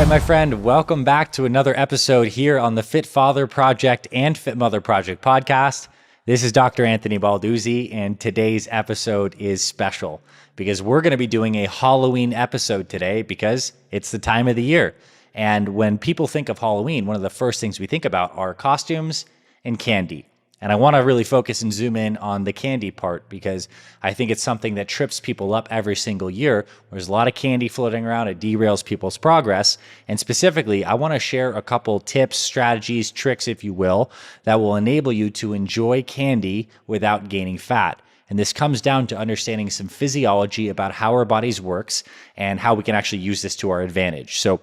my friend. Welcome back to another episode here on the Fit Father Project and Fit Mother Project podcast. This is Dr. Anthony Balduzzi, and today's episode is special because we're going to be doing a Halloween episode today because it's the time of the year. And when people think of Halloween, one of the first things we think about are costumes and candy. And I want to really focus and zoom in on the candy part because I think it's something that trips people up every single year. There's a lot of candy floating around. It derails people's progress. And specifically, I want to share a couple tips, strategies, tricks, if you will, that will enable you to enjoy candy without gaining fat. And this comes down to understanding some physiology about how our bodies works and how we can actually use this to our advantage. So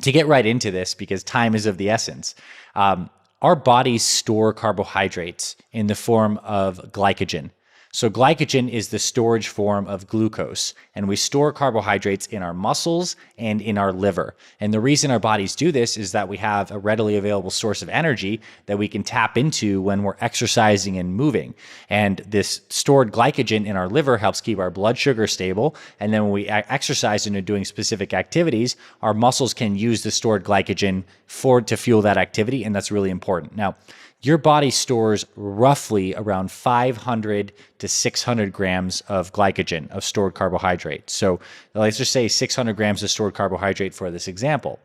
to get right into this, because time is of the essence, our bodies store carbohydrates in the form of glycogen. So glycogen is the storage form of glucose, and we store carbohydrates in our muscles and in our liver. And the reason our bodies do this is that we have a readily available source of energy that we can tap into when we're exercising and moving. And this stored glycogen in our liver helps keep our blood sugar stable. And then when we exercise and are doing specific activities, our muscles can use the stored glycogen to fuel that activity, and that's really important. Now, your body stores roughly around 500 to 600 grams of glycogen, of stored carbohydrate. So let's just say 600 grams of stored carbohydrate for this example.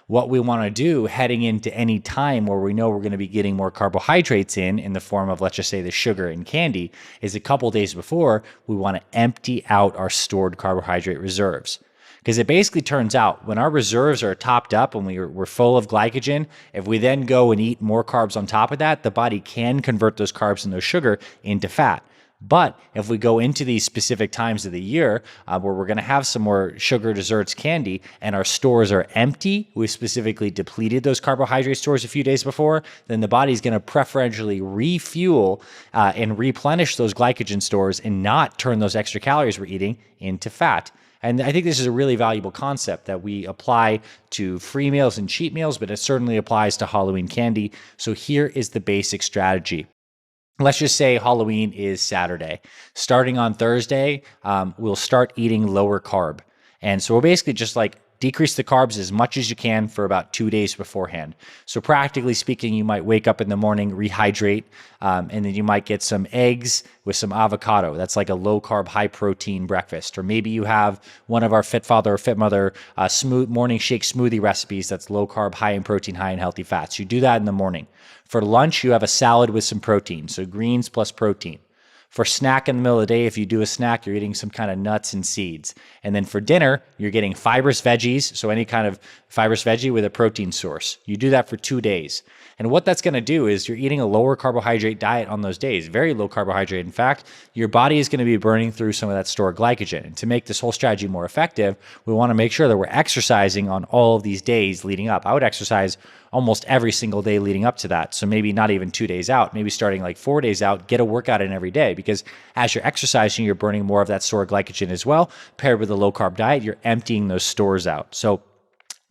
What we want to do heading into any time where we know we're going to be getting more carbohydrates in the form of, let's just say, the sugar and candy, is a couple days before, we want to empty out our stored carbohydrate reserves. Because it basically turns out when our reserves are topped up and we're full of glycogen, if we then go and eat more carbs on top of that, the body can convert those carbs and those sugar into fat. But if we go into these specific times of the year where we're going to have some more sugar, desserts, candy, and our stores are empty, we've specifically depleted those carbohydrate stores a few days before, then the body's going to preferentially refuel and replenish those glycogen stores and not turn those extra calories we're eating into fat. And I think this is a really valuable concept that we apply to free meals and cheat meals, but it certainly applies to Halloween candy. So here is the basic strategy. Let's just say Halloween is Saturday. Starting on Thursday, we'll start eating lower carb. And so we'll basically just decrease the carbs as much as you can for about 2 days beforehand. So practically speaking, you might wake up in the morning, rehydrate, and then you might get some eggs with some avocado. That's like a low carb, high protein breakfast. Or maybe you have one of our Fit Father or Fit Mother smooth morning shake smoothie recipes that's low carb, high in protein, high in healthy fats. You do that in the morning. For lunch, you have a salad with some protein. So greens plus protein. For snack in the middle of the day, if you do a snack, you're eating some kind of nuts and seeds. And then for dinner, you're getting fibrous veggies, so any kind of fibrous veggie with a protein source. You do that for 2 days. And what that's going to do is you're eating a lower carbohydrate diet on those days, very low carbohydrate. In fact, your body is going to be burning through some of that stored glycogen. And to make this whole strategy more effective, we want to make sure that we're exercising on all of these days leading up. I would exercise almost every single day leading up to that. So maybe not even 2 days out, maybe starting 4 days out, get a workout in every day, because as you're exercising, you're burning more of that stored glycogen as well. Paired with a low carb diet, you're emptying those stores out. So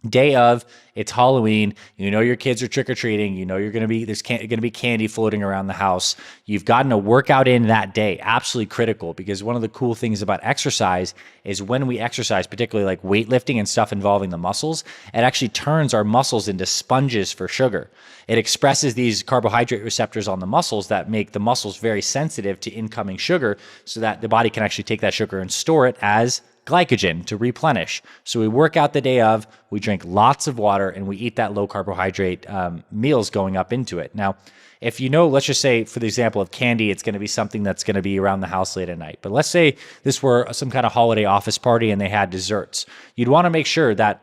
day of, it's Halloween, you know your kids are trick-or-treating, you know there's going to be candy floating around the house. You've gotten a workout in that day, absolutely critical, because one of the cool things about exercise is when we exercise, particularly like weightlifting and stuff involving the muscles, it actually turns our muscles into sponges for sugar. It expresses these carbohydrate receptors on the muscles that make the muscles very sensitive to incoming sugar so that the body can actually take that sugar and store it as glycogen to replenish. So we work out the day of, we drink lots of water, and we eat that low carbohydrate meals going up into it. Now, if you know, let's just say for the example of candy, it's going to be something that's going to be around the house late at night. But let's say this were some kind of holiday office party and they had desserts. You'd want to make sure that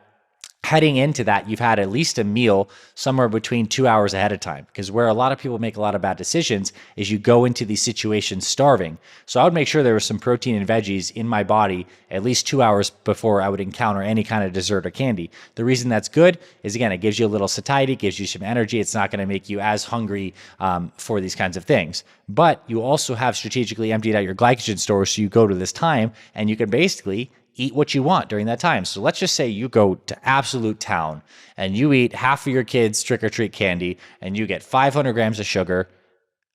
heading into that, you've had at least a meal somewhere between 2 hours ahead of time, because where a lot of people make a lot of bad decisions is you go into these situations starving. So I would make sure there was some protein and veggies in my body at least 2 hours before I would encounter any kind of dessert or candy. The reason that's good is, again, it gives you a little satiety, gives you some energy. It's not going to make you as hungry for these kinds of things. But you also have strategically emptied out your glycogen stores, so you go to this time and you can basically eat what you want during that time. So let's just say you go to absolute town and you eat half of your kids' trick-or-treat candy and you get 500 grams of sugar,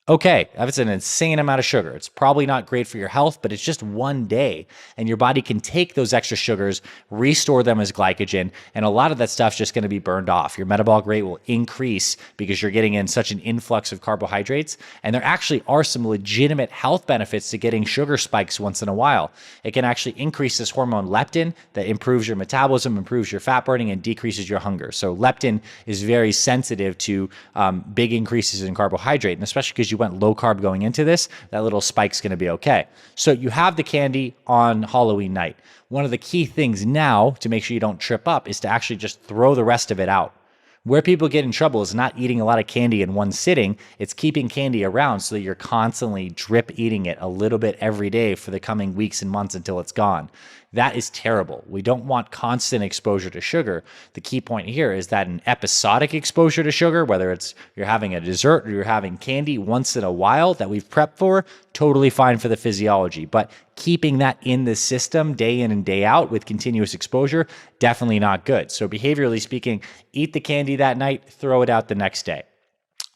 Okay, that's an insane amount of sugar. It's probably not great for your health, but it's just one day. And your body can take those extra sugars, restore them as glycogen, and a lot of that stuff's just going to be burned off. Your metabolic rate will increase because you're getting in such an influx of carbohydrates. And there actually are some legitimate health benefits to getting sugar spikes once in a while. It can actually increase this hormone leptin that improves your metabolism, improves your fat burning, and decreases your hunger. So leptin is very sensitive to big increases in carbohydrate, and especially because you went low carb going into this, that little spike's going to be okay. So you have the candy on Halloween night. One of the key things now to make sure you don't trip up is to actually just throw the rest of it out. Where people get in trouble is not eating a lot of candy in one sitting. It's keeping candy around so that you're constantly drip eating it a little bit every day for the coming weeks and months until it's gone. That is terrible. We don't want constant exposure to sugar. The key point here is that an episodic exposure to sugar, whether it's you're having a dessert or you're having candy once in a while that we've prepped for, totally fine for the physiology. But keeping that in the system day in and day out with continuous exposure, definitely not good. So behaviorally speaking, eat the candy that night, throw it out the next day.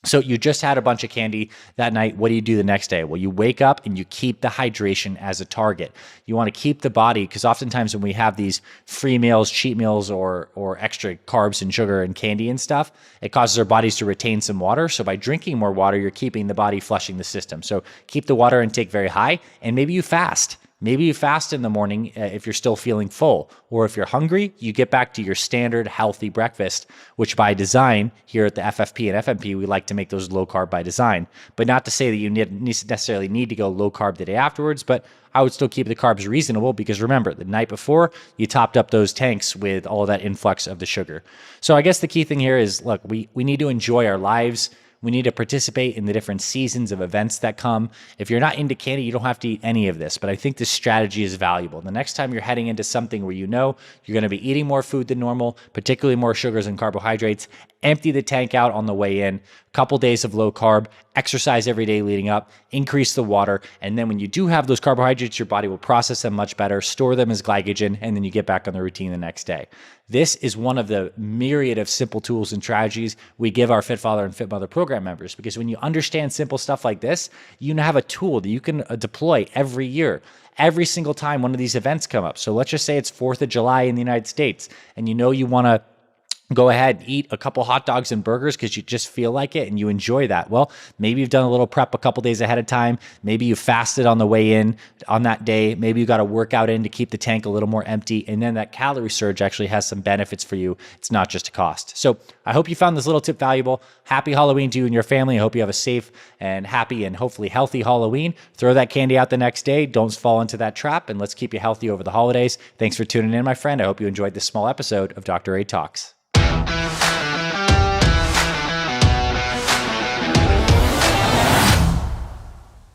So you just had a bunch of candy that night. What do you do the next day? Well, you wake up and you keep the hydration as a target. You want to keep the body, because oftentimes when we have these free meals, cheat meals, or extra carbs and sugar and candy and stuff, it causes our bodies to retain some water. So by drinking more water, you're keeping the body flushing the system. So keep the water intake very high, and maybe you fast. Maybe you fast in the morning if you're still feeling full, or if you're hungry, you get back to your standard healthy breakfast, which by design here at the FFP and FMP, we like to make those low carb by design. But not to say that you necessarily need to go low carb the day afterwards, but I would still keep the carbs reasonable because remember, the night before, you topped up those tanks with all of that influx of the sugar. So I guess the key thing here is, look, we need to enjoy our lives. We need to participate in the different seasons of events that come. If you're not into candy, you don't have to eat any of this, but I think this strategy is valuable. The next time you're heading into something where you know you're going to be eating more food than normal, particularly more sugars and carbohydrates, empty the tank out on the way in, couple days of low carb, exercise every day leading up, increase the water, and then when you do have those carbohydrates, your body will process them much better, store them as glycogen, and then you get back on the routine the next day. This is one of the myriad of simple tools and strategies we give our Fit Father and Fit Mother program members, because when you understand simple stuff like this, you now have a tool that you can deploy every year. Every single time one of these events come up. So let's just say it's 4th of July in the United States, and you know you want to go ahead, eat a couple hot dogs and burgers because you just feel like it and you enjoy that. Well, maybe you've done a little prep a couple days ahead of time. Maybe you fasted on the way in on that day. Maybe you got a workout in to keep the tank a little more empty. And then that calorie surge actually has some benefits for you. It's not just a cost. So I hope you found this little tip valuable. Happy Halloween to you and your family. I hope you have a safe and happy and hopefully healthy Halloween. Throw that candy out the next day. Don't fall into that trap, and let's keep you healthy over the holidays. Thanks for tuning in, my friend. I hope you enjoyed this small episode of Dr. A Talks.